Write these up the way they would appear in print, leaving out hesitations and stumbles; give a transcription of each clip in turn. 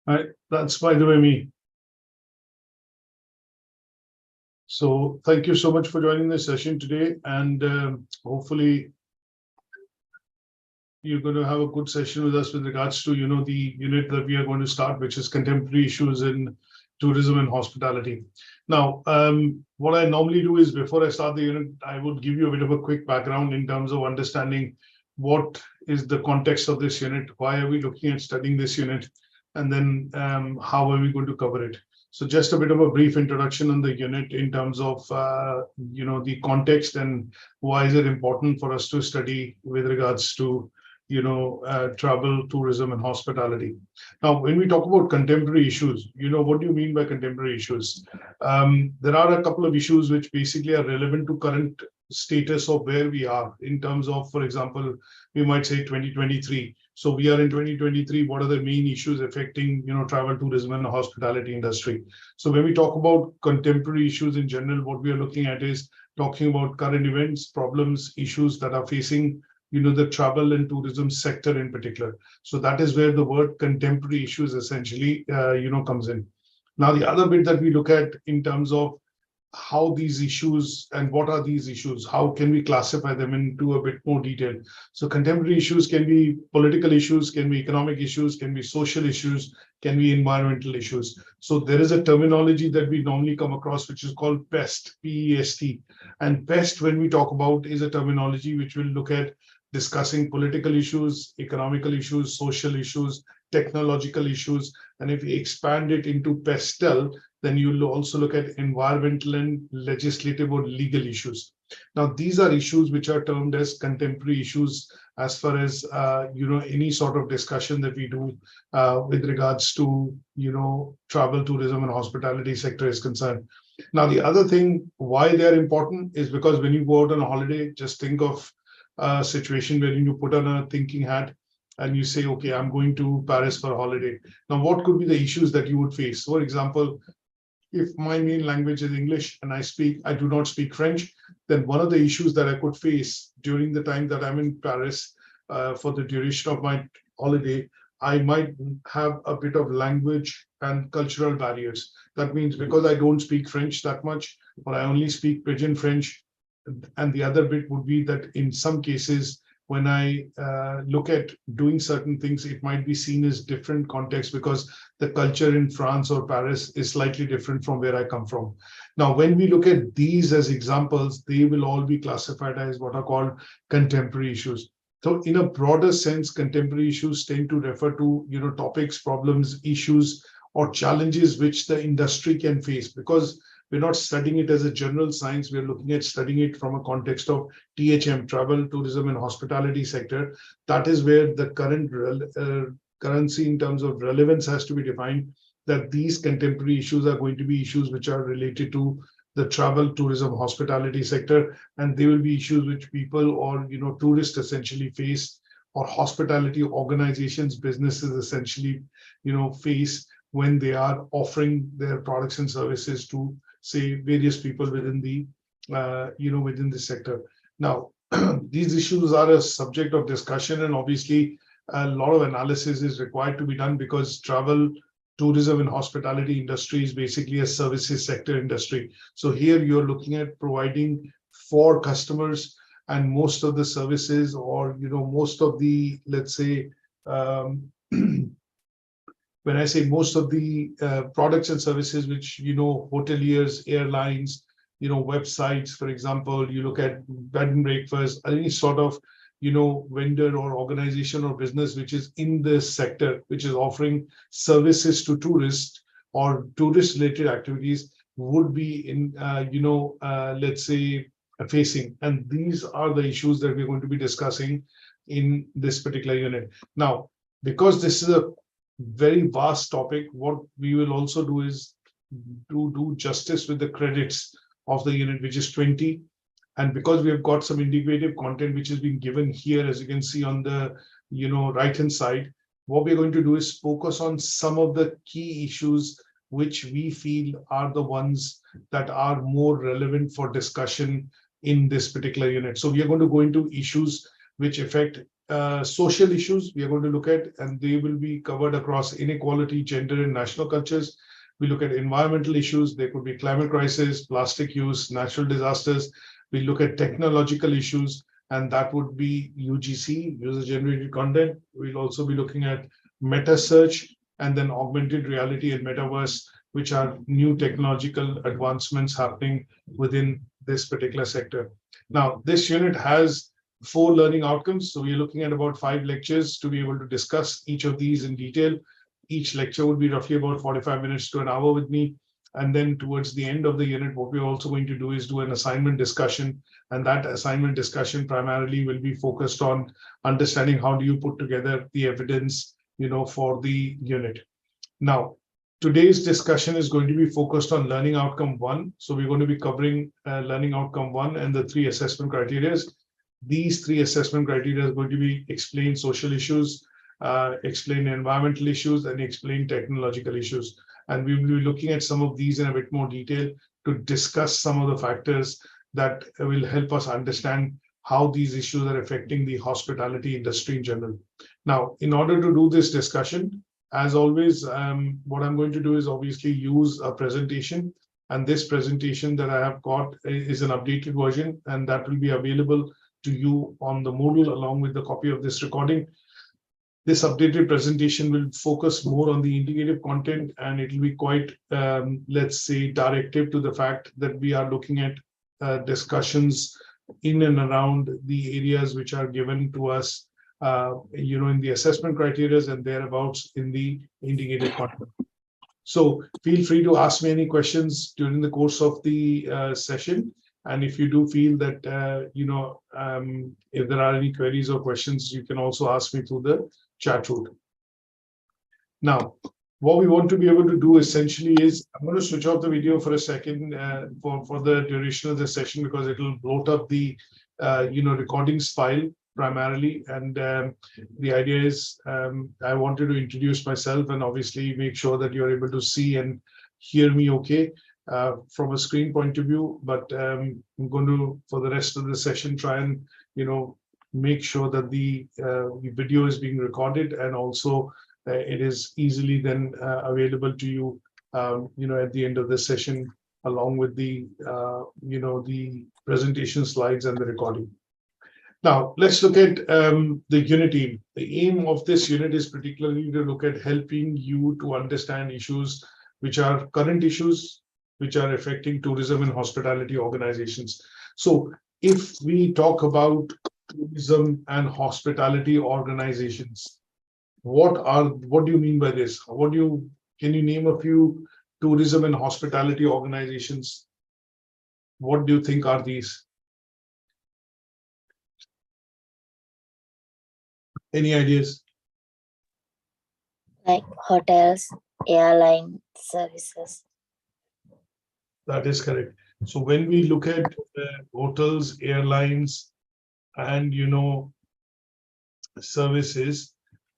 Right, that's by the way me. So thank you so much for joining this session today, and hopefully you're going to have a good session with us with regards to the unit that we are going to start, which is contemporary issues in tourism and hospitality. Now, what I normally do is before I start the unit, I would give you a bit of a quick background in terms of understanding what is the context of this unit, why are we looking at studying this unit, and then how are we going to cover it. So just a bit of a brief introduction on the unit in terms of the context and why is it important for us to study with regards to travel, tourism, and hospitality. Now, when we talk about contemporary issues, what do you mean by contemporary issues? There are a couple of issues which basically are relevant to current status of where we are in terms of, for example, we might say 2023. So we are in 2023. What are the main issues affecting, travel, tourism, and the hospitality industry? So when we talk about contemporary issues in general, what we are looking at is talking about current events, problems, issues that are facing the travel and tourism sector in particular. So that is where the word contemporary issues essentially, comes in. Now, the other bit that we look at in terms of how these issues and what are these issues, how can we classify them into a bit more detail? So contemporary issues can be political issues, can be economic issues, can be social issues, can be environmental issues. So there is a terminology that we normally come across, which is called PEST, P-E-S-T. And PEST, when we talk about, is a terminology which will look at discussing political issues, economical issues, social issues, technological issues. And if we expand it into PESTEL, then you'll also look at environmental and legislative or legal issues. Now, these are issues which are termed as contemporary issues as far as, any sort of discussion that we do with regards to, travel, tourism, and hospitality sector is concerned. Now, the other thing why they're important is because when you go out on a holiday, just think of a situation where you put on a thinking hat and you say, okay, I'm going to Paris for a holiday. Now, what could be the issues that you would face? For example, if my main language is English and I do not speak French, then one of the issues that I could face during the time that I'm in Paris for the duration of my holiday, I might have a bit of language and cultural barriers. That means because I don't speak French that much, or I only speak Pidgin French, and the other bit would be that in some cases, when I look at doing certain things, it might be seen as different context because the culture in France or Paris is slightly different from where I come from. Now, when we look at these as examples, they will all be classified as what are called contemporary issues. So in a broader sense, contemporary issues tend to refer to, topics, problems, issues, or challenges which the industry can face, because we're not studying it as a general science. We're looking at studying it from a context of THM, travel, tourism, and hospitality sector. That is where the current currency in terms of relevance has to be defined, that these contemporary issues are going to be issues which are related to the travel, tourism, hospitality sector, and they will be issues which people or, tourists essentially face, or hospitality organizations, businesses essentially, face when they are offering their products and services to, say, various people within the, within the sector. Now, these issues are a subject of discussion, and obviously a lot of analysis is required to be done because travel, tourism, and hospitality industry is basically a services sector industry. So here you're looking at providing for customers, and most of the services, or, most of the, let's say, when I say most of the products and services which, hoteliers, airlines, websites, for example, you look at bed and breakfast, any sort of, vendor or organization or business which is in this sector, which is offering services to tourists or tourist-related activities, would be in, let's say, facing. And these are the issues that we're going to be discussing in this particular unit. Now, because this is a very vast topic, what we will also do is to do justice with the credits of the unit, which is 20. And because we have got some integrative content which is being given here, as you can see on the right-hand side, what we're going to do is focus on some of the key issues which we feel are the ones that are more relevant for discussion in this particular unit. So we are going to go into issues which affect social issues we are going to look at, and they will be covered across inequality, gender, and national cultures. We look at environmental issues. There could be climate crisis, plastic use, natural disasters. We look at technological issues, and that would be UGC, user-generated content. We'll also be looking at meta search, and then augmented reality and metaverse, which are new technological advancements happening within this particular sector. Now, this unit has 4 learning outcomes. So we're looking at about 5 lectures to be able to discuss each of these in detail. Each lecture would be roughly about 45 minutes to an hour with me. And then towards the end of the unit, what we're also going to do is do an assignment discussion. And that assignment discussion primarily will be focused on understanding how do you put together the evidence, for the unit. Now, today's discussion is going to be focused on learning outcome 1. So we're going to be covering learning outcome 1 and the 3 assessment criteria. These 3 assessment criteria are going to be explain social issues, explain environmental issues, and explain technological issues. And we will be looking at some of these in a bit more detail to discuss some of the factors that will help us understand how these issues are affecting the hospitality industry in general. Now, in order to do this discussion, as always, what I'm going to do is obviously use a presentation. And this presentation that I have got is an updated version, and that will be available to you on the Moodle along with the copy of this recording. This updated presentation will focus more on the indicative content, and it will be quite, let's say, directive to the fact that we are looking at discussions in and around the areas which are given to us, in the assessment criteria and thereabouts in the indicative content. So feel free to ask me any questions during the course of the session. And if you do feel that, if there are any queries or questions, you can also ask me through the chat route. Now, what we want to be able to do essentially is, I'm going to switch off the video for a second for the duration of the session, because it will bloat up the, recordings file primarily. And the idea is I wanted to introduce myself and obviously make sure that you're able to see and hear me okay from a screen point of view. But I'm going to, for the rest of the session, try and, make sure that the video is being recorded, and also it is easily then available to you, at the end of the session, along with the, the presentation slides and the recording. Now, let's look at the unit aim. The aim of this unit is particularly to look at helping you to understand issues which are current issues, which are affecting tourism and hospitality organizations. So if we talk about tourism and hospitality organizations, what do you mean by this? Can you name a few tourism and hospitality organizations? What do you think are these? Any ideas? Like hotels, airline services. That is correct. So when we look at hotels, airlines, and services,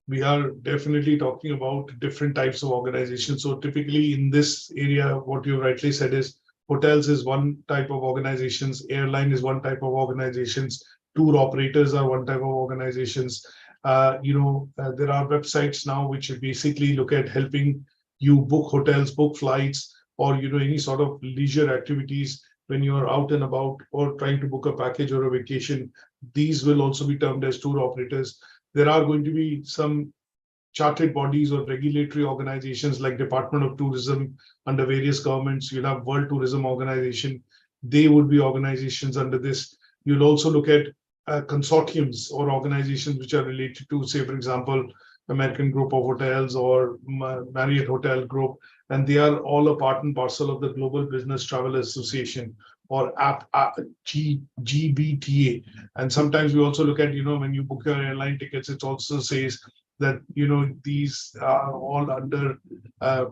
we are definitely talking about different types of organizations. So typically in this area, what you rightly said is hotels is one type of organizations, airline is one type of organizations, tour operators are one type of organizations. There are websites now which basically look at helping you book hotels, book flights, or any sort of leisure activities when you're out and about or trying to book a package or a vacation. These will also be termed as tour operators. There are going to be some chartered bodies or regulatory organizations like Department of Tourism under various governments. You'll have World Tourism Organization. They would be organizations under this. You'll also look at consortiums or organizations which are related to, say, for example, American Group of Hotels or Marriott Hotel Group, and they are all a part and parcel of the Global Business Travel Association, or GBTA. And sometimes we also look at, when you book your airline tickets, it also says that, these are all under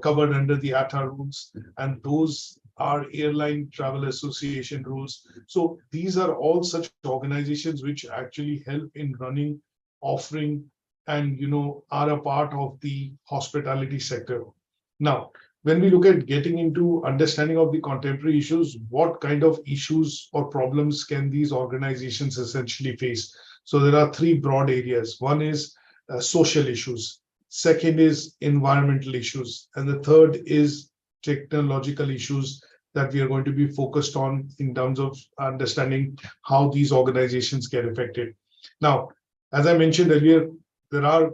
covered under the ATHE rules, and those are Airline Travel Association rules. So these are all such organizations which actually help in running, offering, and are a part of the hospitality sector. Now, when we look at getting into understanding of the contemporary issues, what kind of issues or problems can these organizations essentially face? So there are three broad areas. One is social issues. Second is environmental issues. And the third is technological issues that we are going to be focused on in terms of understanding how these organizations get affected. Now, as I mentioned earlier, there are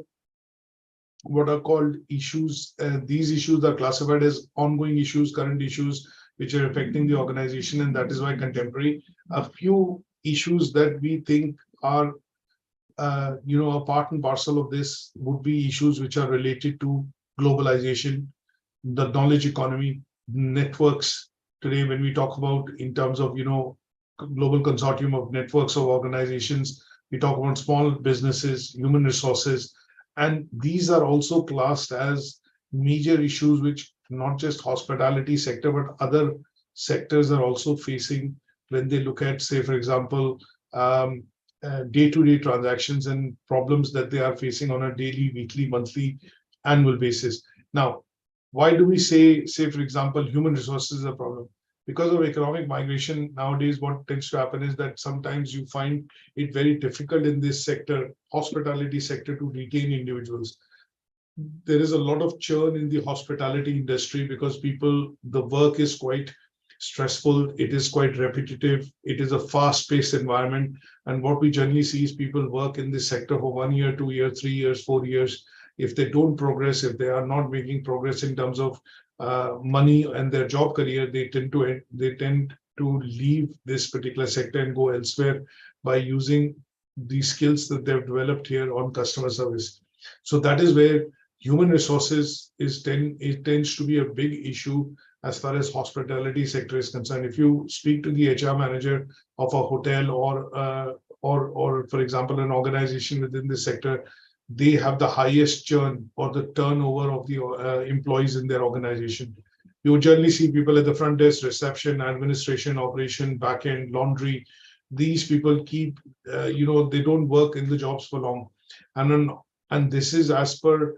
what are called issues. These issues are classified as ongoing issues, current issues, which are affecting the organization, and that is why contemporary. A few issues that we think are a part and parcel of this would be issues which are related to globalization, the knowledge economy, networks. Today, when we talk about in terms of global consortium of networks of organizations, we talk about small businesses, human resources, and these are also classed as major issues which not just hospitality sector but other sectors are also facing when they look at, say, for example, day-to-day transactions and problems that they are facing on a daily, weekly, monthly, annual basis. Now, why do we say, for example, human resources is a problem? Because of economic migration nowadays, what tends to happen is that sometimes you find it very difficult in this sector, hospitality sector, to retain individuals. There is a lot of churn in the hospitality industry because the work is quite stressful, it is quite repetitive, it is a fast-paced environment. And what we generally see is people work in this sector for 1 year, 2 years, 3 years, 4 years. If they don't progress, if they are not making progress in terms of money and their job career, they tend to leave this particular sector and go elsewhere by using the skills that they've developed here on customer service. So that is where human resources tends to be a big issue as far as hospitality sector is concerned. If you speak to the HR manager of a hotel or for example, an organization within this sector, they have the highest churn or the turnover of the employees in their organization. You generally see people at the front desk, reception, administration, operation, backend, laundry. These people keep, they don't work in the jobs for long. And this is as per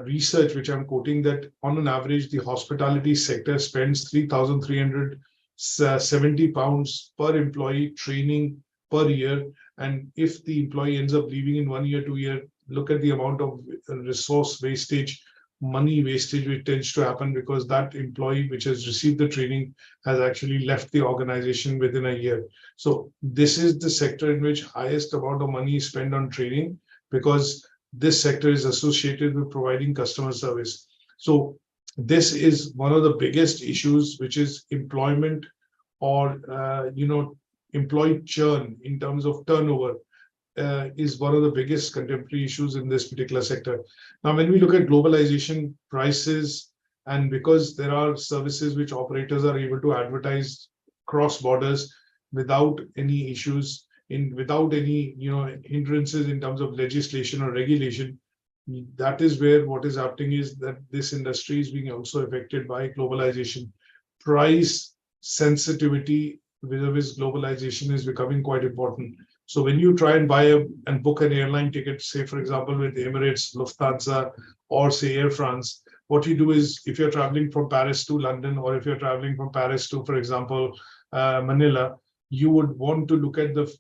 research, which I'm quoting, that on an average, the hospitality sector spends £3,370 per employee training per year. And if the employee ends up leaving in 1 year, 2 years, look at the amount of resource wastage, money wastage, which tends to happen because that employee which has received the training has actually left the organization within a year. So this is the sector in which highest amount of money is spent on training, because this sector is associated with providing customer service. So this is one of the biggest issues, which is employment or employee churn in terms of turnover. Is one of the biggest contemporary issues in this particular sector. Now, when we look at globalization, prices, and because there are services which operators are able to advertise cross borders without any issues, without any hindrances in terms of legislation or regulation, that is where what is happening is that this industry is being also affected by globalization. Price sensitivity vis-a-vis globalization is becoming quite important. So when you try and buy and book an airline ticket, say, for example, with Emirates, Lufthansa, or say Air France, what you do is, if you're traveling from Paris to London, or if you're traveling from Paris to, for example, Manila, you would want to look at the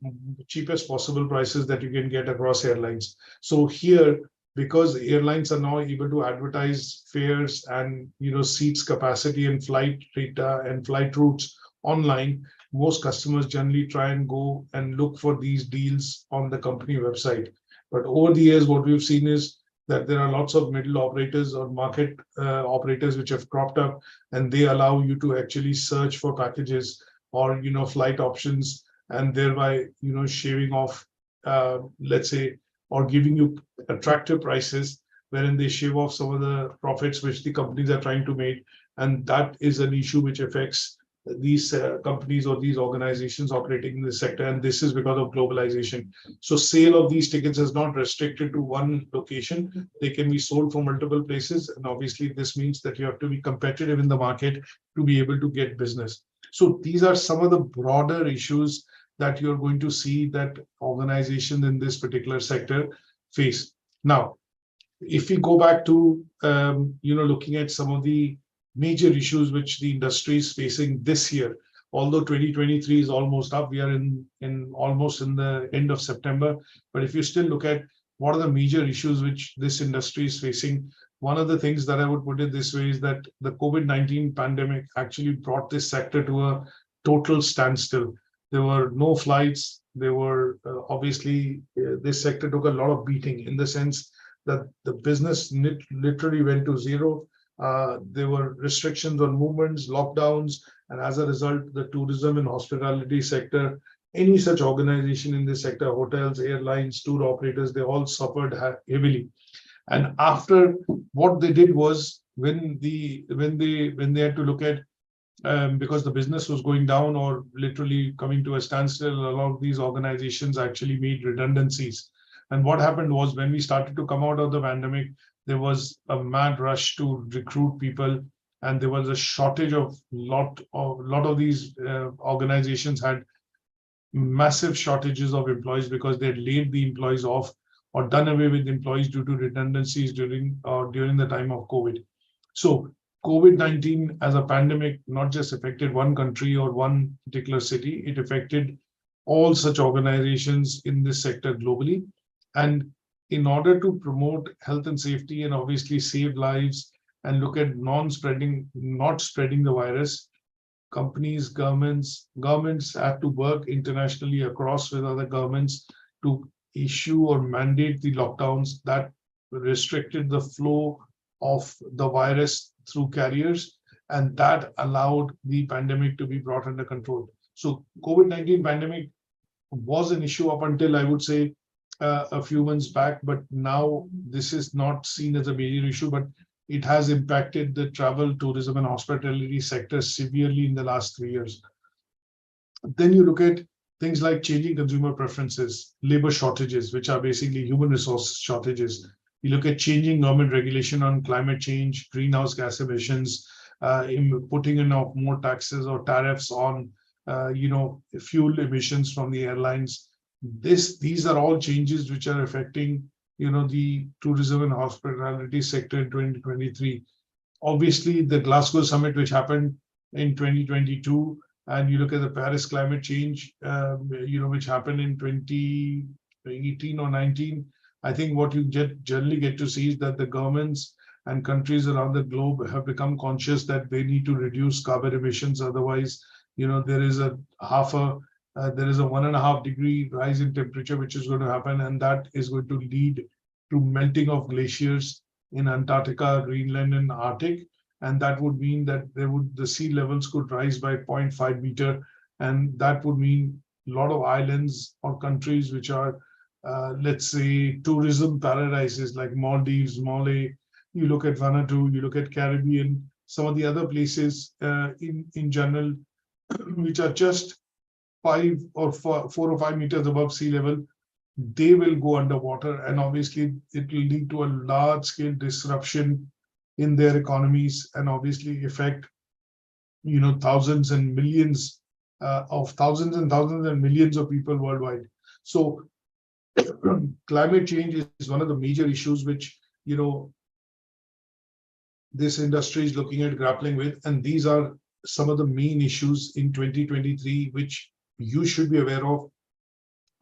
cheapest possible prices that you can get across airlines. So here, because airlines are now able to advertise fares and seats capacity and flight data and flight routes online, most customers generally try and go and look for these deals on the company website. But over the years, what we've seen is that there are lots of middle operators or market operators which have cropped up, and they allow you to actually search for packages or flight options, and thereby shaving off, let's say, or giving you attractive prices, wherein they shave off some of the profits which the companies are trying to make, and that is an issue which affects these companies or these organizations operating in this sector, and this is because of globalization. So sale of these tickets is not restricted to one location. They can be sold from multiple places, and obviously this means that you have to be competitive in the market to be able to get business. So these are some of the broader issues that you're going to see that organizations in this particular sector face. Now, if we go back to looking at some of the major issues which the industry is facing this year, although 2023 is almost up, we are almost in the end of September. But if you still look at what are the major issues which this industry is facing, one of the things that I would put it this way is that the COVID-19 pandemic actually brought this sector to a total standstill. There were no flights. There were obviously this sector took a lot of beating in the sense that the business literally went to zero. There were restrictions on movements, lockdowns, and as a result, the tourism and hospitality sector, any such organization in this sector, hotels, airlines, tour operators, they all suffered heavily. And after, what they did was when they had to look at because the business was going down or literally coming to a standstill, a lot of these organizations actually made redundancies. And what happened was when we started to come out of the pandemic, there was a mad rush to recruit people, and there was a shortage of lot of these organizations had massive shortages of employees because they had laid the employees off or done away with employees due to redundancies during the time of COVID. So COVID-19 as a pandemic not just affected one country or one particular city, it affected all such organizations in this sector globally. And in order to promote health and safety and obviously save lives and look at not spreading the virus, companies, governments have to work internationally across with other governments to issue or mandate the lockdowns that restricted the flow of the virus through carriers, and that allowed the pandemic to be brought under control. So COVID-19 pandemic was an issue up until, I would say, a few months back, but now this is not seen as a major issue, but it has impacted the travel, tourism, and hospitality sector severely in the last 3 years. Then you look at things like changing consumer preferences, labor shortages, which are basically human resource shortages. You look at changing government regulation on climate change, greenhouse gas emissions, putting in of more taxes or tariffs on, fuel emissions from the airlines. These are all changes which are affecting, the tourism and hospitality sector in 2023. Obviously, the Glasgow summit, which happened in 2022, and you look at the Paris climate change, which happened in 2018 or 19. I think what you generally get to see is that the governments and countries around the globe have become conscious that they need to reduce carbon emissions. Otherwise, there is a 1.5 degree rise in temperature, which is going to happen, and that is going to lead to melting of glaciers in Antarctica, Greenland, and Arctic. And that would mean that the sea levels could rise by 0.5 meter, and that would mean a lot of islands or countries which are, let's say, tourism paradises like Maldives, Mole. You look at Vanuatu, you look at Caribbean, some of the other places in general, which are just 4 or 5 meters above sea level, they will go underwater, and obviously it will lead to a large-scale disruption in their economies, and obviously affect, thousands and millions of people worldwide. So climate change is one of the major issues which, this industry is looking at grappling with, and these are some of the main issues in 2023 which you should be aware of,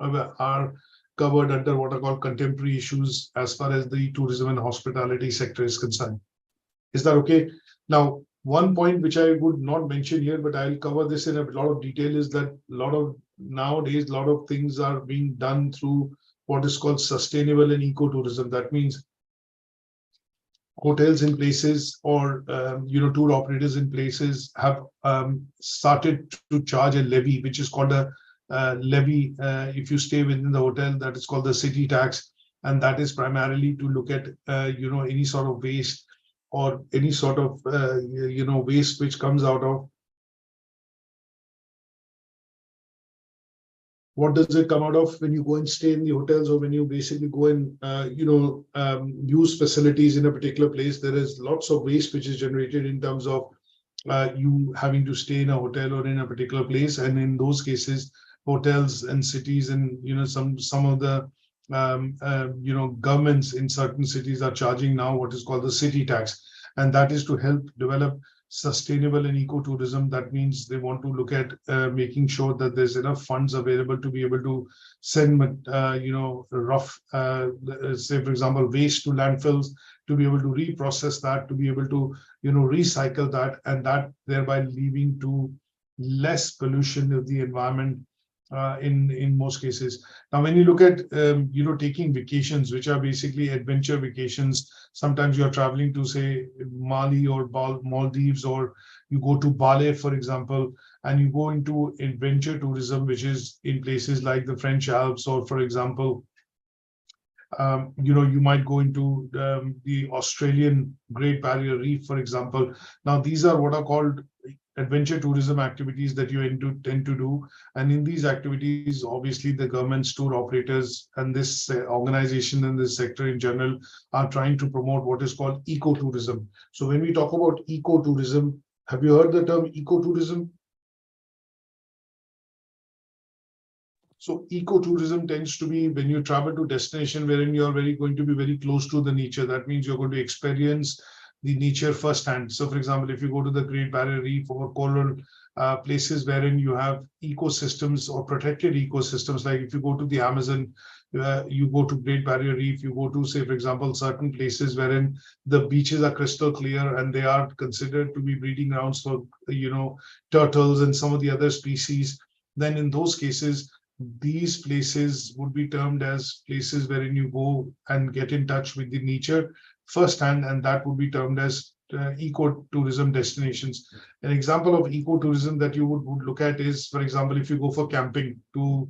are covered under what are called contemporary issues as far as the tourism and hospitality sector is concerned. Is that okay? Now, one point which I would not mention here, but I'll cover this in a lot of detail, is that nowadays a lot of things are being done through what is called sustainable and ecotourism. That means hotels in places or tour operators in places have started to charge a levy, which is called a levy if you stay within the hotel. That is called the city tax, and that is primarily to look at any sort of waste or any sort of waste which comes out of. What does it come out of when you go and stay in the hotels, or when you basically go and use facilities in a particular place? There is lots of waste which is generated in terms of you having to stay in a hotel or in a particular place, and in those cases, hotels and cities and some of the governments in certain cities are charging now what is called the city tax, and that is to help develop sustainable and ecotourism. That means they want to look at making sure that there's enough funds available to be able to send, rough, say, for example, waste to landfills, to be able to reprocess that, to be able to, recycle that, and that thereby leading to less pollution of the environment in most cases. Now, when you look at, taking vacations, which are basically adventure vacations, sometimes you're traveling to, say, Mali or Maldives, or you go to Bali, for example, and you go into adventure tourism, which is in places like the French Alps, or, for example, you might go into the Australian Great Barrier Reef, for example. Now, these are what are called adventure tourism activities that you tend to do. And in these activities, obviously, the government's tour operators and this organization and this sector in general are trying to promote what is called ecotourism. So when we talk about ecotourism, have you heard the term ecotourism? So ecotourism tends to be when you travel to destination wherein you're going to be very close to the nature. That means you're going to experience the nature firsthand. So, for example, if you go to the Great Barrier Reef or coral places wherein you have ecosystems or protected ecosystems, like if you go to the Amazon, you go to Great Barrier Reef, you go to, say, for example, certain places wherein the beaches are crystal clear and they are considered to be breeding grounds for, turtles and some of the other species, then in those cases, these places would be termed as places wherein you go and get in touch with the nature firsthand, and that would be termed as ecotourism destinations. An example of ecotourism that you would look at is, for example, if you go for camping to,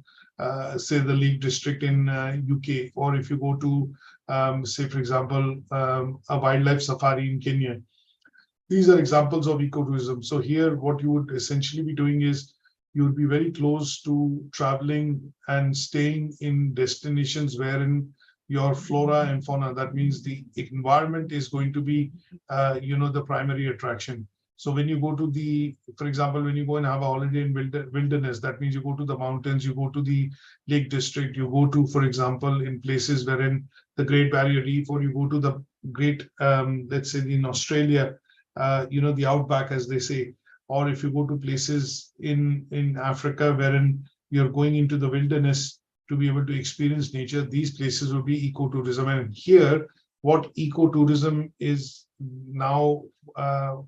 say, the Lake District in UK, or if you go to, say, for example, a wildlife safari in Kenya. These are examples of ecotourism. So here, what you would essentially be doing is you would be very close to traveling and staying in destinations wherein your flora and fauna, that means the environment, is going to be, the primary attraction. So when you go to the, for example, when you go and have a holiday in wilderness, that means you go to the mountains, you go to the Lake District, you go to, for example, in places wherein the Great Barrier Reef, or you go to the great, let's say in Australia, the outback, as they say. Or if you go to places in Africa wherein you're going into the wilderness to be able to experience nature, these places will be ecotourism. And here, what ecotourism is now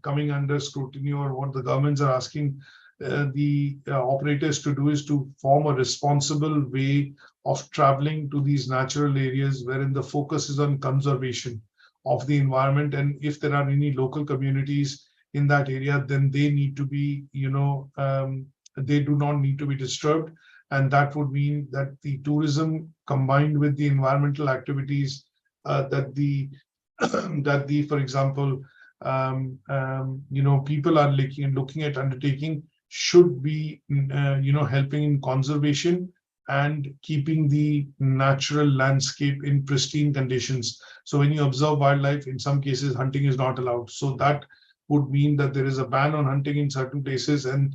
coming under scrutiny, or what the governments are asking the operators to do, is to form a responsible way of traveling to these natural areas wherein the focus is on conservation of the environment. And if there are any local communities in that area, then they need to be, they do not need to be disturbed. And that would mean that the tourism combined with the environmental activities that the, for example, people are looking at undertaking should be, helping in conservation and keeping the natural landscape in pristine conditions. So when you observe wildlife, in some cases, hunting is not allowed. So that would mean that there is a ban on hunting in certain places, and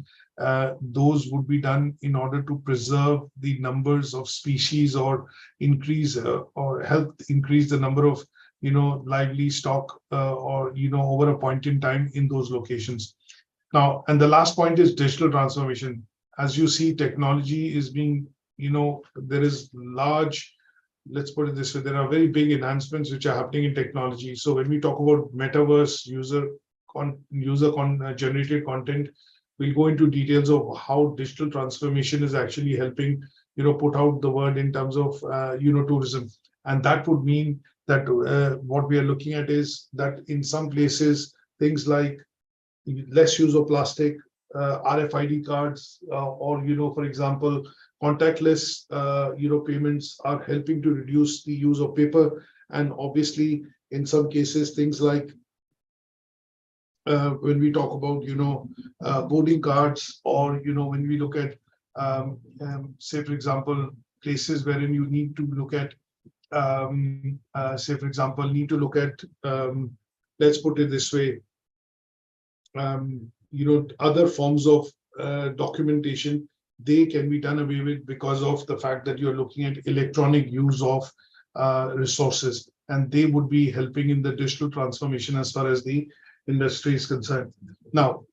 those would be done in order to preserve the numbers of species, or increase or help increase the number of lively stock or over a point in time in those locations. Now, and the last point is digital transformation. As you see, technology is being, there is large, let's put it this way, there are very big enhancements which are happening in technology. So when we talk about metaverse, user-generated content, we'll go into details of how digital transformation is actually helping, put out the word in terms of, tourism. And that would mean that what we are looking at is that in some places, things like less use of plastic, RFID cards, or, for example, contactless, payments are helping to reduce the use of paper. And obviously, in some cases, things like when we talk about, boarding cards, or, when we look at, say, for example, places wherein you need to look at, say, for example, let's put it this way, other forms of documentation, they can be done away with because of the fact that you're looking at electronic use of resources, and they would be helping in the digital transformation as far as the industry is concerned. Now,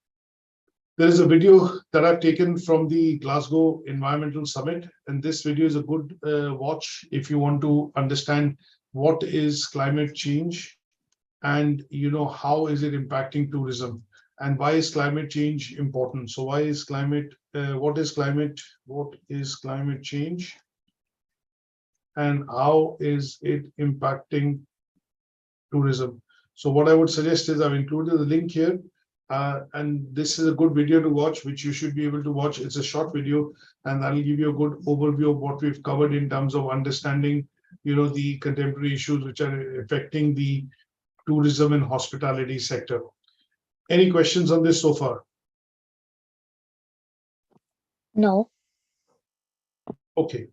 there is a video that I've taken from the Glasgow Environmental Summit, and this video is a good watch if you want to understand what is climate change and how is it impacting tourism and why is climate change important. So why is climate, what is climate change and how is it impacting tourism? So what I would suggest is I've included the link here. And this is a good video to watch, which you should be able to watch. It's a short video, and that'll give you a good overview of what we've covered in terms of understanding, the contemporary issues which are affecting the tourism and hospitality sector. Any questions on this so far? No. Okay.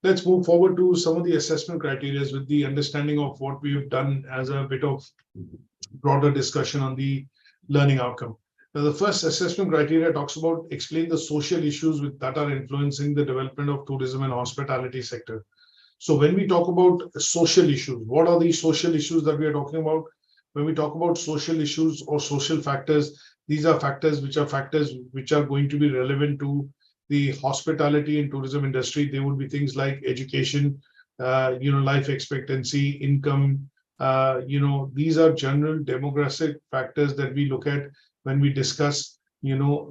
Let's move forward to some of the assessment criteria with the understanding of what we've done as a bit of broader discussion on the learning outcome. Now, the first assessment criteria talks about explain the social issues that are influencing the development of tourism and hospitality sector. So when we talk about social issues, what are the social issues that we are talking about? When we talk about social issues or social factors, these are factors which are going to be relevant to the hospitality and tourism industry. They would be things like education, life expectancy, income. These are general demographic factors that we look at when we discuss,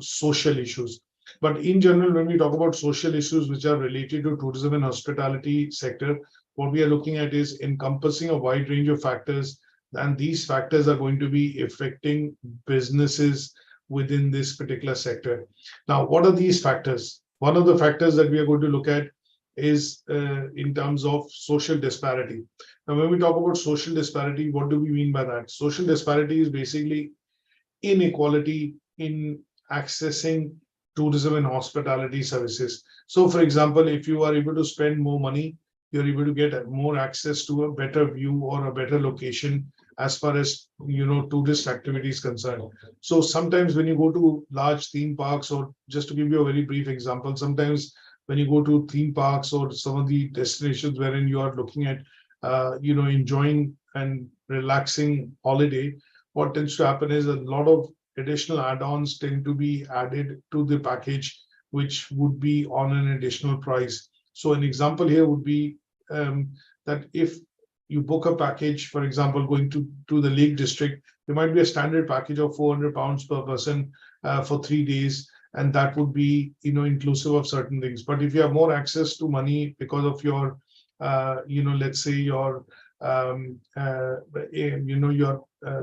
social issues. But in general, when we talk about social issues which are related to tourism and hospitality sector, what we are looking at is encompassing a wide range of factors, and these factors are going to be affecting businesses within this particular sector. Now, what are these factors? One of the factors that we are going to look at is in terms of social disparity. Now, when we talk about social disparity, what do we mean by that? Social disparity is basically inequality in accessing tourism and hospitality services. So, for example, if you are able to spend more money, you're able to get more access to a better view or a better location as far as tourist activity is concerned. So sometimes when you go to large theme parks, or just to give you a very brief example, sometimes when you go to theme parks or some of the destinations wherein you are looking at enjoying and relaxing holiday, what tends to happen is a lot of additional add-ons tend to be added to the package, which would be on an additional price. So an example here would be that if you book a package, for example, going to the Lake District, there might be a standard package of £400 per person for 3 days, and that would be inclusive of certain things. But if you have more access to money because of your let's say your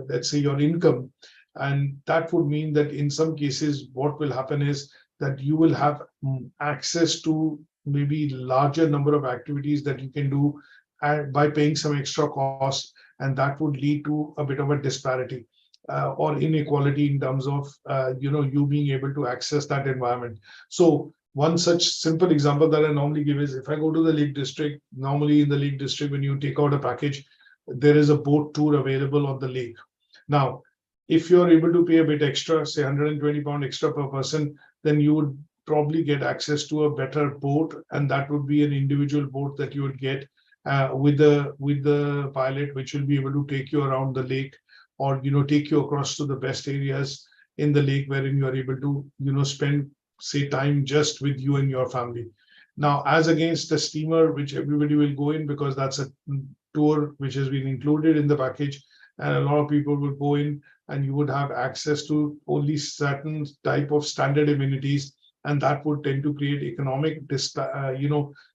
let's say your income, and that would mean that in some cases what will happen is that you will have access to maybe larger number of activities that you can do by paying some extra cost, and that would lead to a bit of a disparity or inequality in terms of you being able to access that environment. So one such simple example that I normally give is if I go to the Lake District, normally in the Lake District, when you take out a package, there is a boat tour available on the lake. Now, if you're able to pay a bit extra, say £120 extra per person, then you would probably get access to a better boat, and that would be an individual boat that you would get with the pilot, which will be able to take you around the lake, or take you across to the best areas in the lake, wherein you are able to spend say time just with you and your family. Now, as against a steamer, which everybody will go in because that's a tour which has been included in the package, and a lot of people will go in, and you would have access to only certain type of standard amenities, and that would tend to create economic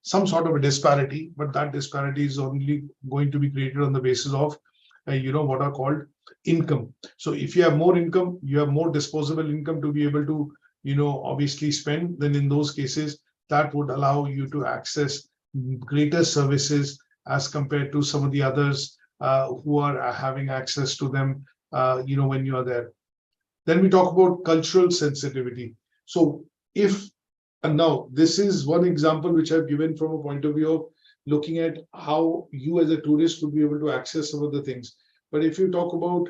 some sort of a disparity. But that disparity is only going to be created on the basis of what are called income. So if you have more income, you have more disposable income to be able to obviously spend, then in those cases that would allow you to access greater services as compared to some of the others who are having access to them when you are there. Then we talk about cultural sensitivity. So and now this is one example which I've given from a point of view of looking at how you as a tourist would be able to access some of the things. But if you talk about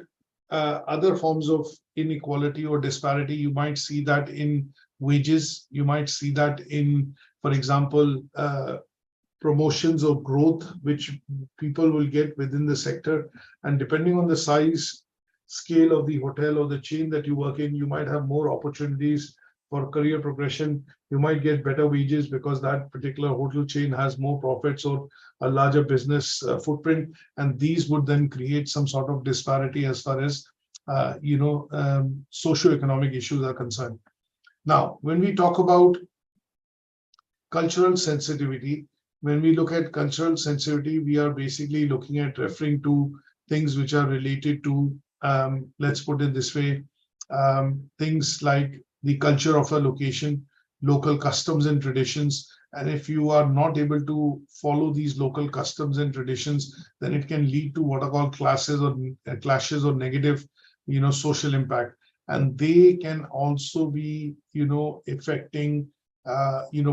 other forms of inequality or disparity, you might see that in wages, you might see that in, for example, promotions or growth which people will get within the sector, and depending on the size scale of the hotel or the chain that you work in, you might have more opportunities for career progression. You might get better wages because that particular hotel chain has more profits or a larger business footprint, and these would then create some sort of disparity as far as socioeconomic issues are concerned. Now, when we talk about cultural sensitivity, when we look at cultural sensitivity, we are basically looking at referring to things which are related to, let's put it this way, things like the culture of a location, local customs and traditions. And if you are not able to follow these local customs and traditions, then it can lead to what are called clashes or negative, social impact. And they can also be, affecting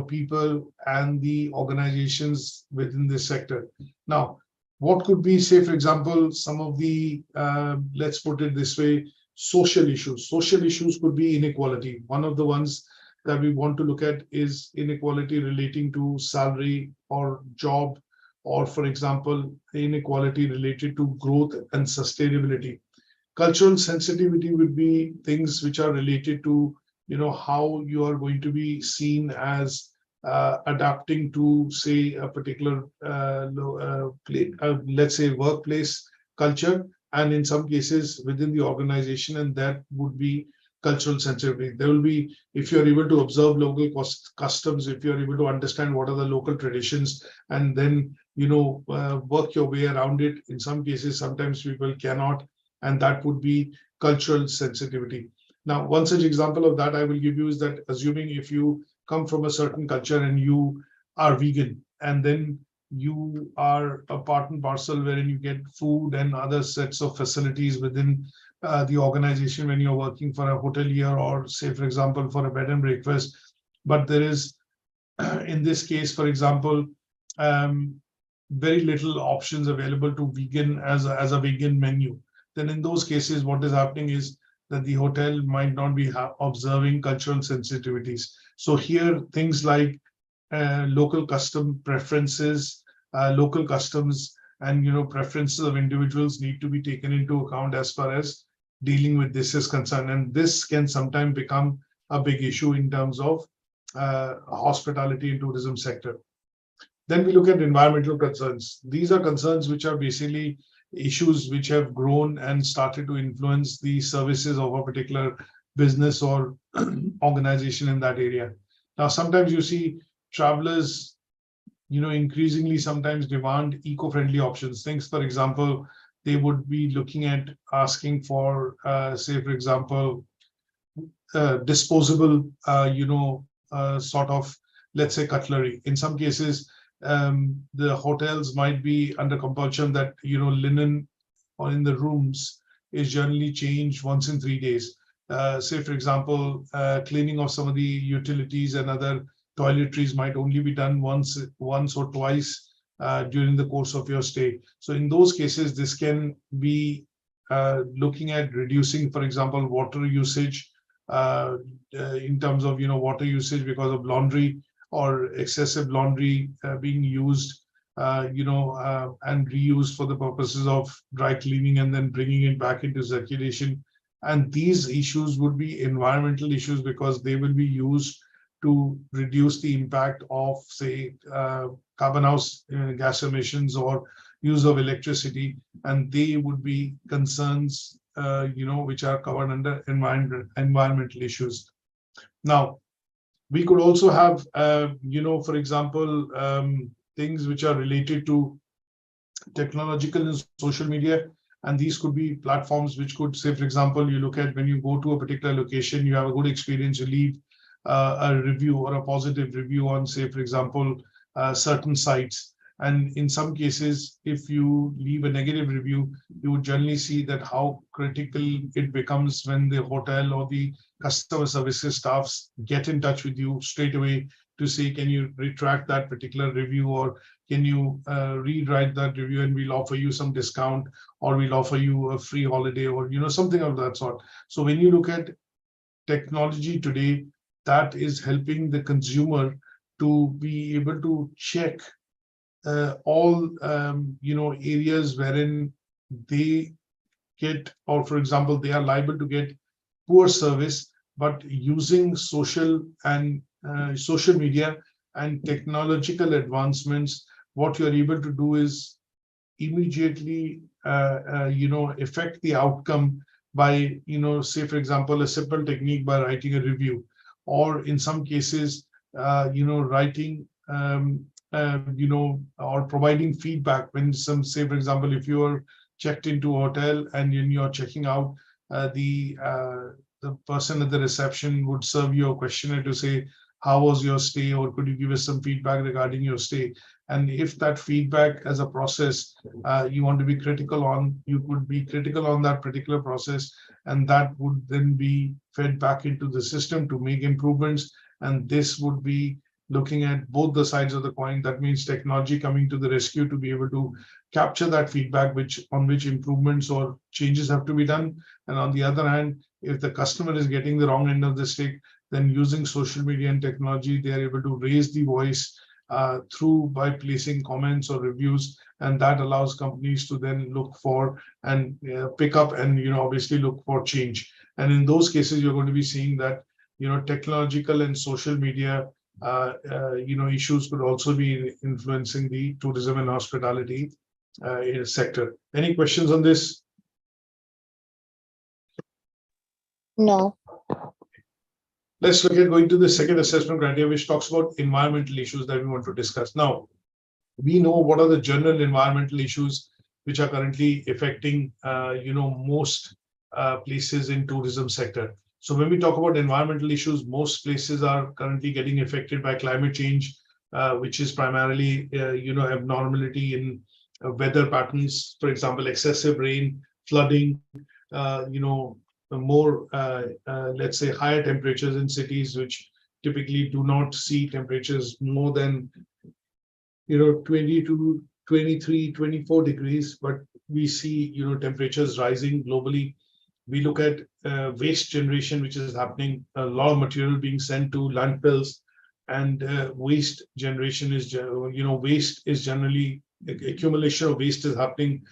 people and the organizations within this sector. Now, what could be, say, for example, some of the, let's put it this way, social issues. Social issues could be inequality. One of the ones that we want to look at is inequality relating to salary or job, or, for example, inequality related to growth and sustainability. Cultural sensitivity would be things which are related to how you are going to be seen as adapting to, say, a particular let's say workplace culture, and in some cases within the organization, and that would be cultural sensitivity. There will be, if you're able to observe local customs, if you're able to understand what are the local traditions, and then work your way around it. In some cases, sometimes people cannot, and that would be cultural sensitivity. Now, one such example of that I will give you is that, assuming if you come from a certain culture and you are vegan, and then you are a part and parcel wherein you get food and other sets of facilities within the organization when you're working for a hotelier, or, say, for example, for a bed and breakfast. But there is, in this case, for example, very little options available to vegan as a vegan menu. Then in those cases, what is happening is that the hotel might not be observing cultural sensitivities. So here, things like local custom preferences, local customs, and preferences of individuals need to be taken into account as far as dealing with this is concerned. And this can sometimes become a big issue in terms of hospitality and tourism sector. Then we look at environmental concerns. These are concerns which are basically issues which have grown and started to influence the services of a particular business or organization in that area. Now, sometimes you see travelers, increasingly sometimes demand eco-friendly options. Things, for example, they would be looking at asking for, say, for example, disposable, sort of, let's say, cutlery. In some cases, the hotels might be under compulsion that linen or in the rooms is generally changed once in 3 days. Say, for example, cleaning of some of the utilities and other toiletries might only be done once or twice during the course of your stay. So in those cases, this can be looking at reducing, for example, water usage in terms of water usage because of laundry or excessive laundry being used, and reused for the purposes of dry cleaning and then bringing it back into circulation. And these issues would be environmental issues because they will be used to reduce the impact of, say, carbon house gas emissions or use of electricity, and they would be concerns, which are covered under environmental issues. Now, we could also have, for example, things which are related to technological and social media. And these could be platforms which could, say, for example, you look at when you go to a particular location, you have a good experience, you leave a review or a positive review on, say, for example, certain sites. And in some cases, if you leave a negative review, you would generally see that how critical it becomes when the hotel or the customer services staffs get in touch with you straight away to say, can you retract that particular review, or can you rewrite that review and we'll offer you some discount, or we'll offer you a free holiday, or something of that sort. So when you look at technology today, that is helping the consumer to be able to check all areas wherein they get, or for example, they are liable to get poor service, but using social media and technological advancements, what you're able to do is immediately affect the outcome by, say for example, a simple technique by writing a review, or in some cases writing or providing feedback when some, say for example, if you are checked into a hotel and you're checking out, the person at the reception would serve you a questionnaire to say, how was your stay, or could you give us some feedback regarding your stay? And if that feedback as a process you want to be critical on, you could be critical on that particular process, and that would then be fed back into the system to make improvements. And this would be looking at both the sides of the coin. That means technology coming to the rescue to be able to capture that feedback, on which improvements or changes have to be done. And on the other hand, if the customer is getting the wrong end of the stick, then using social media and technology, they are able to raise the voice by placing comments or reviews, and that allows companies to then look for and pick up and obviously look for change. And in those cases, you're going to be seeing that technological and social media issues could also be influencing the tourism and hospitality sector. Any questions on this? No. Let's look at going to the second assessment criteria, which talks about environmental issues that we want to discuss. Now, we know what are the general environmental issues which are currently affecting, most places in tourism sector. So when we talk about environmental issues, most places are currently getting affected by climate change, which is primarily, abnormality in weather patterns. For example, excessive rain, flooding, more, let's say, higher temperatures in cities, which typically do not see temperatures more than, 20 to 23, 24 degrees, but we see, temperatures rising globally. We look at waste generation, which is happening, a lot of material being sent to landfills, and waste generation is, waste is generally, accumulation of waste is happening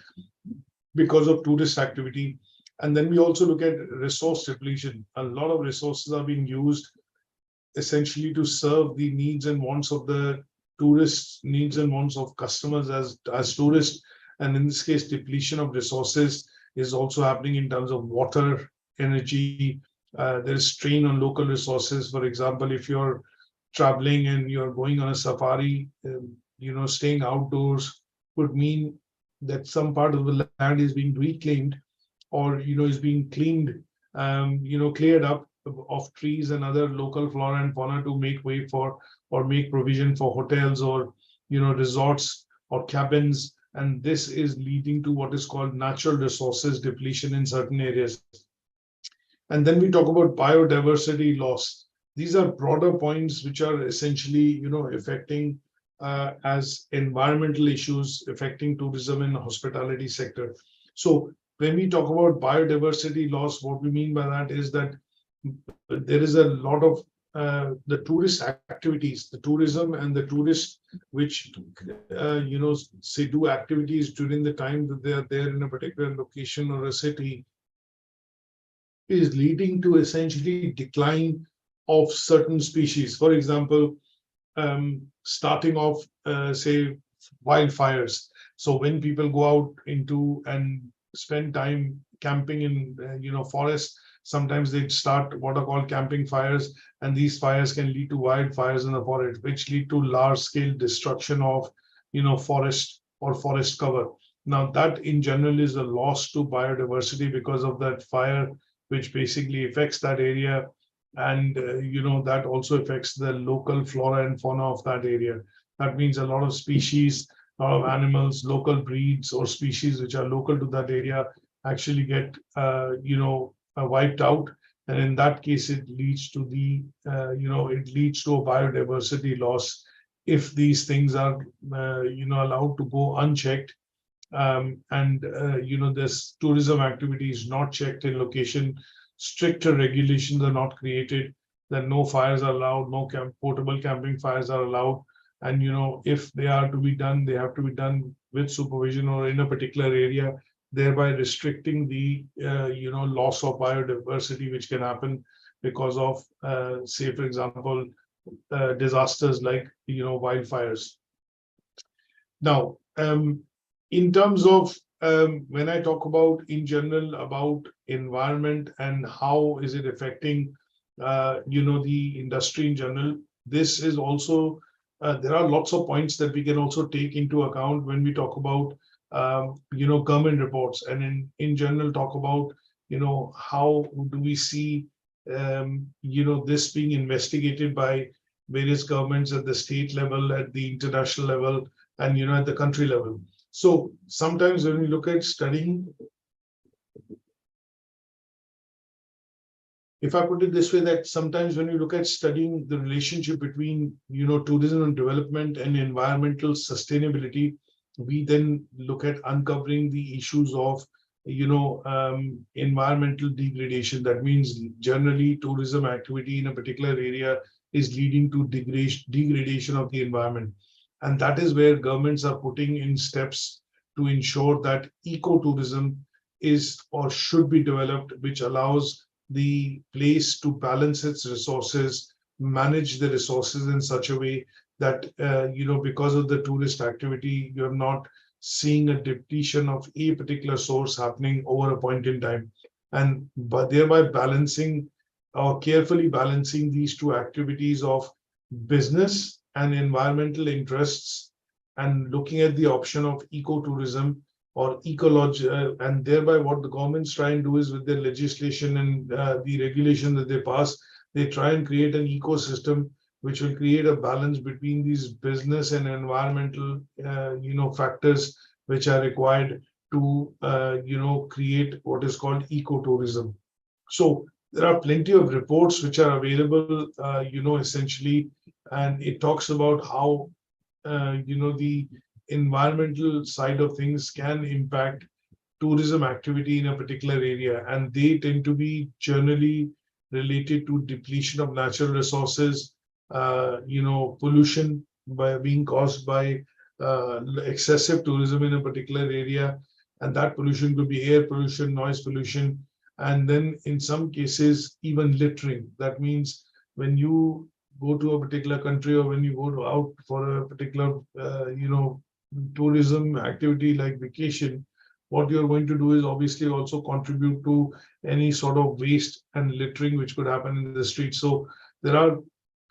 because of tourist activity. And then we also look at resource depletion. A lot of resources are being used essentially to serve the needs and wants of the tourists, needs and wants of customers as tourists. And in this case, depletion of resources is also happening in terms of water, energy. There's strain on local resources. For example, if you're traveling and you're going on a safari, staying outdoors could mean that some part of the land is being reclaimed, or is being cleaned, cleared up of trees and other local flora and fauna to make way for, or make provision for hotels or resorts or cabins. And this is leading to what is called natural resources depletion in certain areas. And then we talk about biodiversity loss. These are broader points which are essentially affecting as environmental issues affecting tourism and hospitality sector. So when we talk about biodiversity loss, what we mean by that is that there is a lot of the tourist activities, the tourism and the tourists, which say do activities during the time that they are there in a particular location or a city, is leading to essentially decline of certain species. For example, starting off, say, wildfires. So when people go out into and spend time camping in forests, sometimes they start what are called camping fires, and these fires can lead to wildfires in the forest, which lead to large-scale destruction of forest or forest cover. Now that in general is a loss to biodiversity because of that fire, which basically affects that area, and that also affects the local flora and fauna of that area. That means a lot of species, a lot of animals, local breeds or species which are local to that area actually get wiped out. And in that case, it leads to it leads to a biodiversity loss if these things are allowed to go unchecked. This tourism activity is not checked in location, stricter regulations are not created, then no fires are allowed, no portable camping fires are allowed. And if they are to be done, they have to be done with supervision or in a particular area thereby restricting the loss of biodiversity which can happen because of say for example disasters like wildfires. Now in terms of when I talk about in general about environment and how is it affecting the industry in general, this is also there are lots of points that we can also take into account when we talk about government reports, and in general talk about how do we see this being investigated by various governments at the state level, at the international level, and at the country level. So sometimes when we look at studying, if I put it this way, that sometimes when you look at studying the relationship between tourism and development and environmental sustainability, we then look at uncovering the issues of environmental degradation. That means generally tourism activity in a particular area is leading to degradation of the environment, and that is where governments are putting in steps to ensure that ecotourism is or should be developed, which allows the place to balance its resources, manage the resources in such a way that because of the tourist activity, you're not seeing a depletion of a particular source happening over a point in time, and but thereby balancing or carefully balancing these two activities of business and environmental interests, and looking at the option of ecotourism or ecology, and thereby what the governments try and do is with their legislation and the regulation that they pass, they try and create an ecosystem which will create a balance between these business and environmental factors which are required to create what is called ecotourism. So there are plenty of reports which are available essentially, and it talks about how the environmental side of things can impact tourism activity in a particular area, and they tend to be generally related to depletion of natural resources, pollution by being caused by excessive tourism in a particular area, and that pollution could be air pollution, noise pollution, and then in some cases even littering. That means when you go to a particular country, or when you go out for a particular tourism activity like vacation, what you're going to do is obviously also contribute to any sort of waste and littering which could happen in the streets. So there are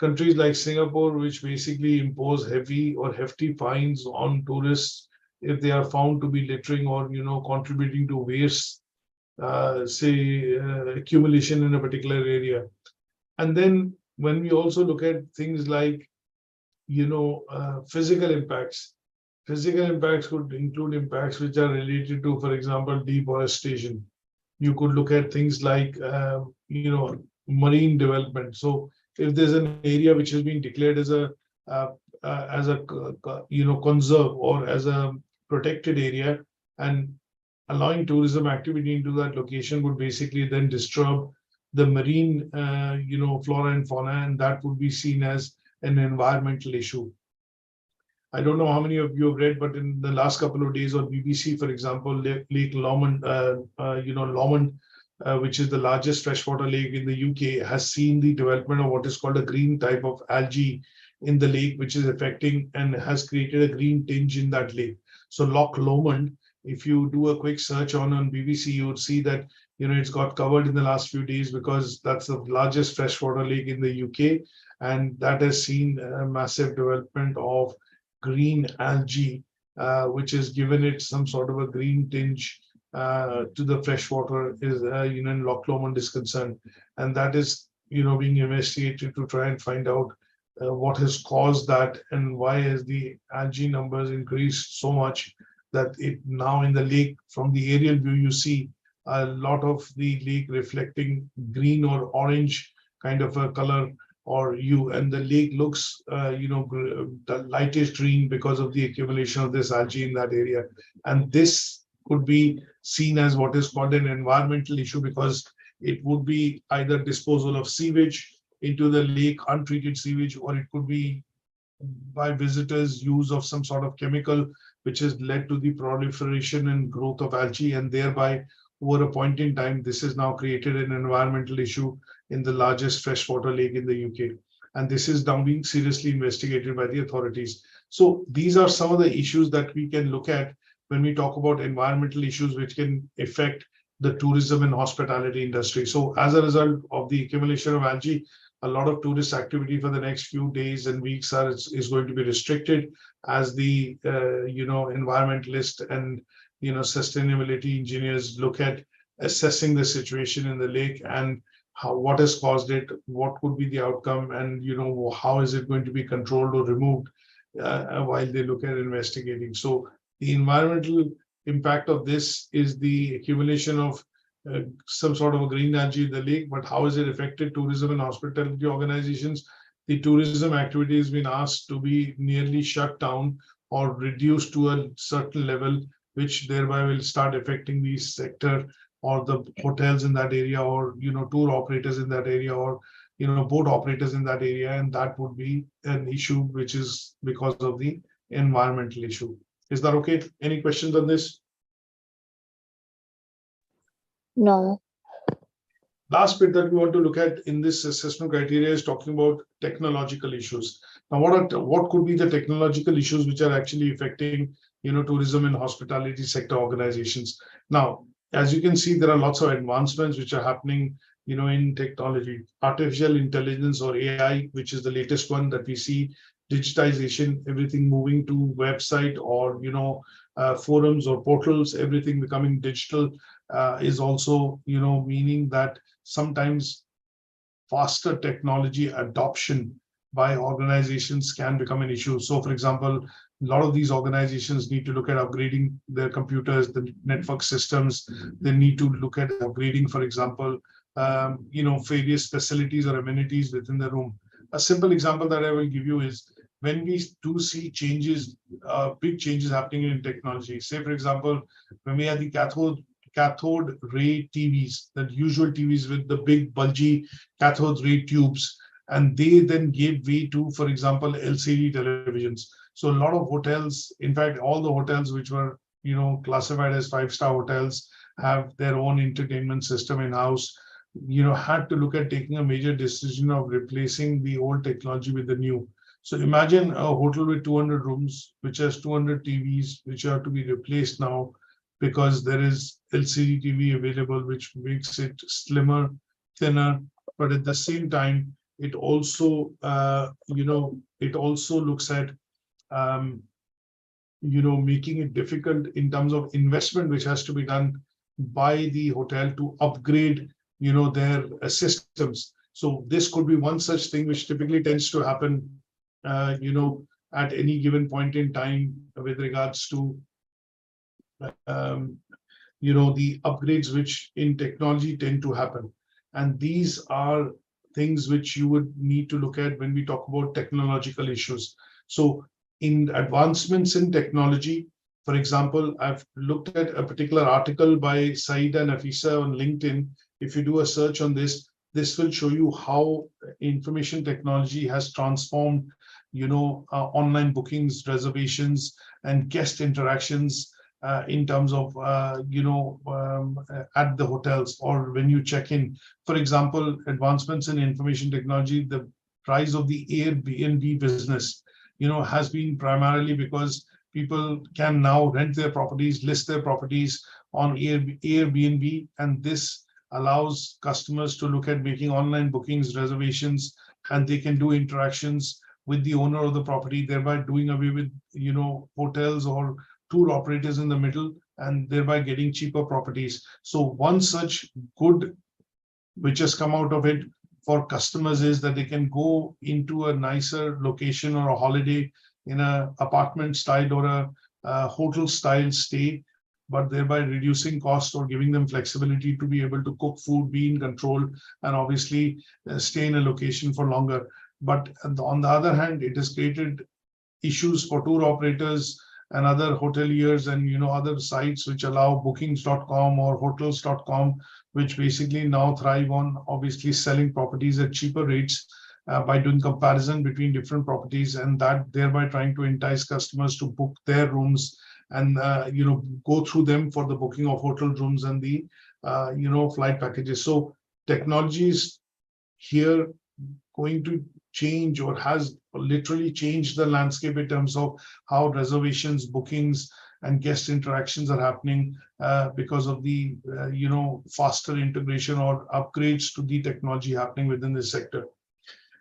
countries like Singapore which basically impose heavy or hefty fines on tourists if they are found to be littering or contributing to waste, accumulation in a particular area. And then when we also look at things like physical impacts could include impacts which are related to, for example, deforestation. You could look at things like marine development. So if there's an area which has been declared as a conserve or as a protected area, and allowing tourism activity into that location would basically then disturb the marine flora and fauna, and that would be seen as an environmental issue. I don't know how many of you have read, but in the last couple of days on BBC, for example, Lake Lomond, Lomond, which is the largest freshwater lake in the UK, has seen the development of what is called a green type of algae in the lake, which is affecting and has created a green tinge in that lake. So Loch Lomond, if you do a quick search on BBC, you would see that it's got covered in the last few days because that's the largest freshwater lake in the UK, and that has seen a massive development of green algae, which has given it some sort of a green tinge to the freshwater is in Loch Lomond is concerned, and that is being investigated to try and find out what has caused that and why has the algae numbers increased so much that it now in the lake, from the aerial view, you see a lot of the lake reflecting green or orange kind of a color or hue, and the lake looks the lightish green because of the accumulation of this algae in that area. And this could be seen as what is called an environmental issue, because it would be either disposal of sewage into the lake, untreated sewage, or it could be by visitors use of some sort of chemical which has led to the proliferation and growth of algae, and thereby over a point in time, this has now created an environmental issue in the largest freshwater lake in the UK. And this is now being seriously investigated by the authorities. So these are some of the issues that we can look at when we talk about environmental issues which can affect the tourism and hospitality industry. So as a result of the accumulation of algae, a lot of tourist activity for the next few days and weeks is going to be restricted as the environmentalist and sustainability engineers look at assessing the situation in the lake and what has caused it, what could be the outcome, and how is it going to be controlled or removed while they look at investigating. So the environmental impact of this is the accumulation of some sort of a green algae in the lake, but how has it affected tourism and hospitality organizations? The tourism activity has been asked to be nearly shut down or reduced to a certain level, which thereby will start affecting the sector or the hotels in that area, or tour operators in that area, or boat operators in that area, and that would be an issue which is because of the environmental issue. Is that okay? Any questions on this? No. Last bit that we want to look at in this assessment criteria is talking about technological issues. Now, what could be the technological issues which are actually affecting tourism and hospitality sector organizations? Now, as you can see, there are lots of advancements which are happening in technology. Artificial intelligence, or AI, which is the latest one that we see, digitization, everything moving to website or forums or portals, everything becoming digital, is also meaning that sometimes faster technology adoption by organizations can become an issue. So, for example, a lot of these organizations need to look at upgrading their computers, the network systems. They need to look at upgrading, for example, various facilities or amenities within the room. A simple example that I will give you is when we do see changes, big changes happening in technology. Say, for example, when we had the cathode ray TVs, the usual TVs with the big bulgy cathode ray tubes, and they then gave way to, for example, LCD televisions. So a lot of hotels, in fact, all the hotels which were classified as 5-star hotels have their own entertainment system in-house, had to look at taking a major decision of replacing the old technology with the new. So imagine a hotel with 200 rooms, which has 200 TVs, which have to be replaced now because there is LCD TV available, which makes it slimmer, thinner, but at the same time, it also, it also looks at, making it difficult in terms of investment, which has to be done by the hotel to upgrade, their systems. So this could be one such thing which typically tends to happen, at any given point in time with regards to, the upgrades which in technology tend to happen. And these are things which you would need to look at when we talk about technological issues. So in advancements in technology, for example, I've looked at a particular article by Saida Nafisa on LinkedIn. If you do a search on this, this will show you how information technology has transformed, online bookings, reservations, and guest interactions in terms of, at the hotels or when you check in. For example, advancements in information technology, the rise of the Airbnb business, has been primarily because people can now rent their properties, list their properties on Airbnb, and this allows customers to look at making online bookings, reservations, and they can do interactions with the owner of the property, thereby doing away with, hotels or tour operators in the middle, and thereby getting cheaper properties. So one such good which has come out of it for customers is that they can go into a nicer location or a holiday in an apartment style or a hotel style stay, but thereby reducing costs or giving them flexibility to be able to cook food, be in control, and obviously stay in a location for longer. But on the other hand, it has created issues for tour operators and other hoteliers and other sites which allow bookings.com or hotels.com, which basically now thrive on obviously selling properties at cheaper rates by doing comparison between different properties, and that thereby trying to entice customers to book their rooms and go through them for the booking of hotel rooms and the flight packages. So technology is here going to change, or has literally changed the landscape in terms of how reservations, bookings, and guest interactions are happening because of the faster integration or upgrades to the technology happening within this sector.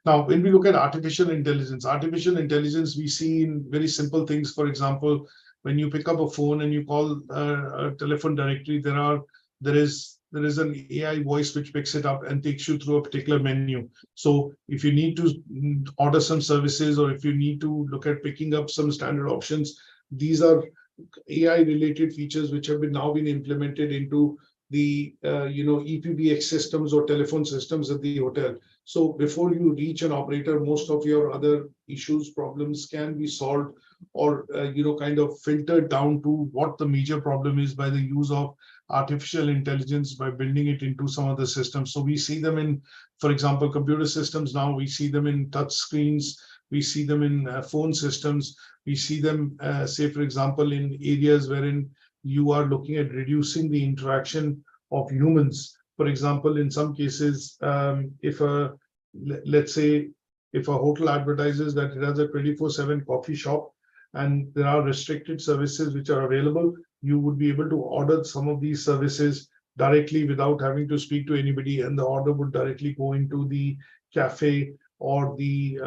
Now, when we look at artificial intelligence, we see in very simple things. For example, when you pick up a phone and you call a telephone directory, there is an AI voice which picks it up and takes you through a particular menu. So if you need to order some services, or if you need to look at picking up some standard options, these are AI related features which have now been implemented into the EPBX systems or telephone systems at the hotel. So before you reach an operator, most of your other issues, problems can be solved, or kind of filtered down to what the major problem is by the use of artificial intelligence, by building it into some of the systems. So we see them in, for example, computer systems. Now we see them in touch screens, we see them in phone systems, we see them, say, for example, in areas wherein you are looking at reducing the interaction of humans. For example, in some cases, let's say, if a hotel advertises that it has a 24/7 coffee shop and there are restricted services which are available, you would be able to order some of these services directly without having to speak to anybody, and the order would directly go into the cafe or the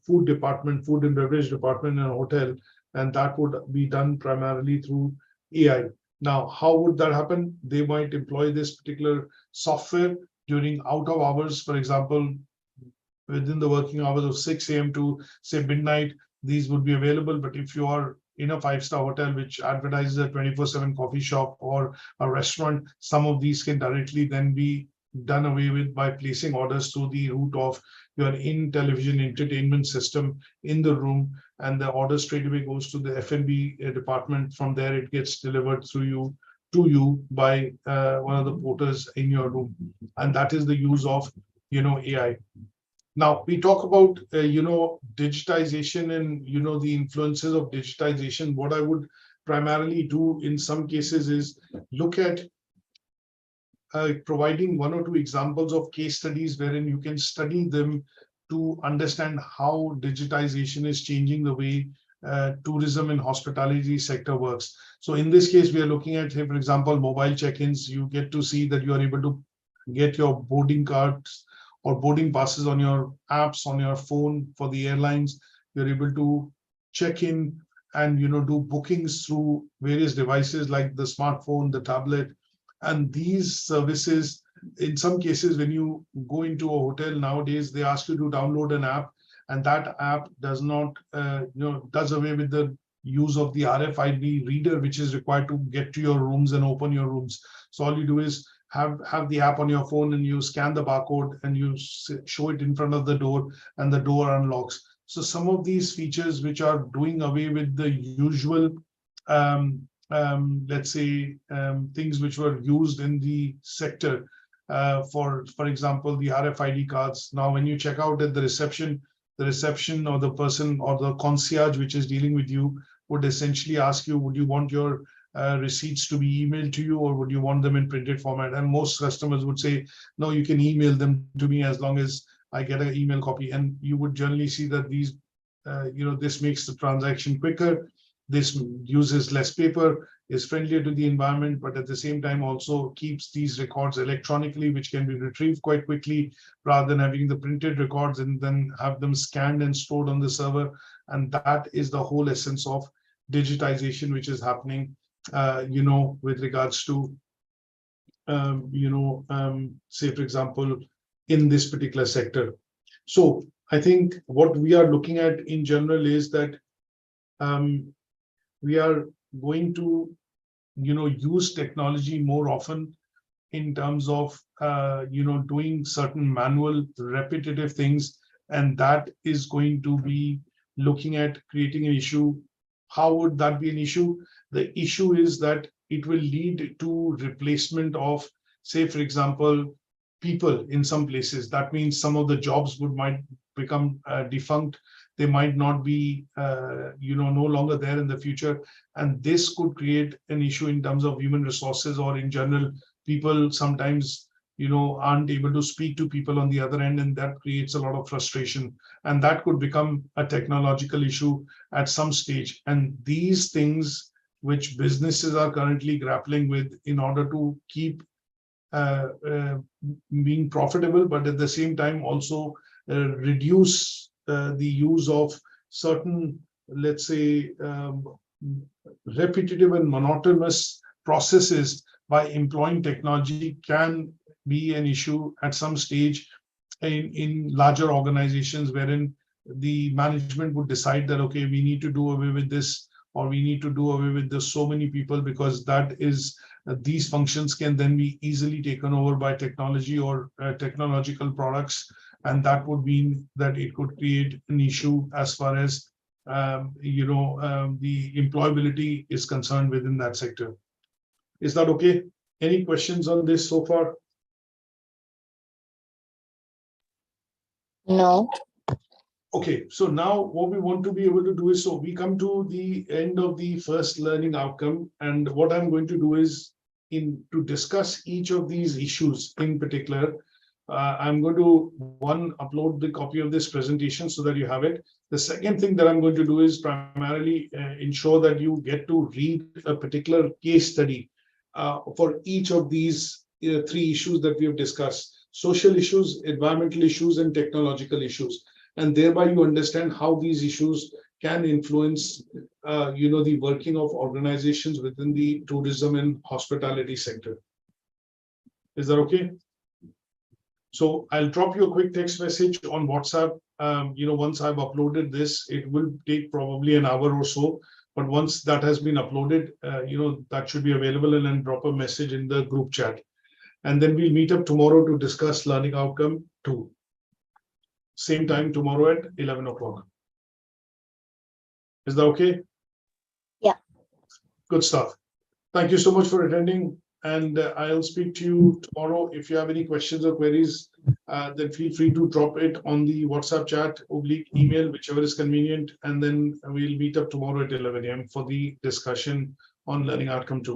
food department, food and beverage department in a hotel, and that would be done primarily through AI. Now, how would that happen? They might employ this particular software during out of hours, for example, within the working hours of 6 a.m. to say midnight, these would be available. But if you are in a 5-star hotel which advertises a 24/7 coffee shop or a restaurant, some of these can directly then be done away with by placing orders through the route of your in-television entertainment system in the room, and the order straight away goes to the F&B department. From there, it gets delivered to you by one of the porters in your room, and that is the use of AI. Now we talk about digitization and the influences of digitization. What I would primarily do in some cases is look at providing 1 or 2 examples of case studies wherein you can study them to understand how digitization is changing the way tourism and hospitality sector works. So in this case, we are looking at, for example, mobile check-ins. You get to see that you are able to get your boarding cards or boarding passes on your apps on your phone for the airlines. You're able to check in and do bookings through various devices like the smartphone, the tablet. And these services, in some cases, when you go into a hotel nowadays, they ask you to download an app, and that app does not, does away with the use of the RFID reader, which is required to get to your rooms and open your rooms. So all you do is have the app on your phone, and you scan the barcode and you show it in front of the door, and the door unlocks. So some of these features which are doing away with the usual let's say things which were used in the sector, for example, the RFID cards. Now when you check out at the reception or the person or the concierge which is dealing with you would essentially ask you, would you want your receipts to be emailed to you, or would you want them in printed format? And most customers would say, no, you can email them to me as long as I get an email copy. And you would generally see that these this makes the transaction quicker. This uses less paper, is friendlier to the environment, but at the same time also keeps these records electronically, which can be retrieved quite quickly, rather than having the printed records and then have them scanned and stored on the server. And that is the whole essence of digitization, which is happening, with regards to, say, for example, in this particular sector. So I think what we are looking at in general is that we are going to, use technology more often in terms of, doing certain manual, repetitive things, and that is going to be looking at creating an issue. How would that be an issue? The issue is that it will lead to replacement of, say, for example, people in some places. That means some of the jobs might become defunct. they might not be, no longer there in the future. And this could create an issue in terms of human resources, or in general, people sometimes, aren't able to speak to people on the other end, and that creates a lot of frustration. And that could become a technological issue at some stage. And these things which businesses are currently grappling with in order to keep being profitable, but at the same time also reduce the use of certain, let's say, repetitive and monotonous processes by employing technology can be an issue at some stage in larger organizations, wherein the management would decide that, okay, we need to do away with this, or we need to do away with this so many people, because that is these functions can then be easily taken over by technology or technological products. And that would mean that it could create an issue as far as the employability is concerned within that sector. Is that okay? Any questions on this so far? No. Okay, so now what we want to be able to do is, so we come to the end of the first learning outcome, and what I'm going to do is to discuss each of these issues in particular. I'm going to, one, upload the copy of this presentation so that you have it. The second thing that I'm going to do is primarily ensure that you get to read a particular case study for each of these three issues that we have discussed: social issues, environmental issues, and technological issues. And thereby you understand how these issues can influence, the working of organizations within the tourism and hospitality sector. Is that okay? So I'll drop you a quick text message on WhatsApp. Once I've uploaded this, it will take probably an hour or so. But once that has been uploaded, that should be available, and then drop a message in the group chat. And then we'll meet up tomorrow to discuss learning outcome 2. Same time tomorrow at 11 o'clock. Is that okay? Yeah. Good stuff. Thank you so much for attending, and I'll speak to you tomorrow. If you have any questions or queries, then feel free to drop it on the WhatsApp chat / email, whichever is convenient, and then we'll meet up tomorrow at 11 a.m. for the discussion on learning outcome 2.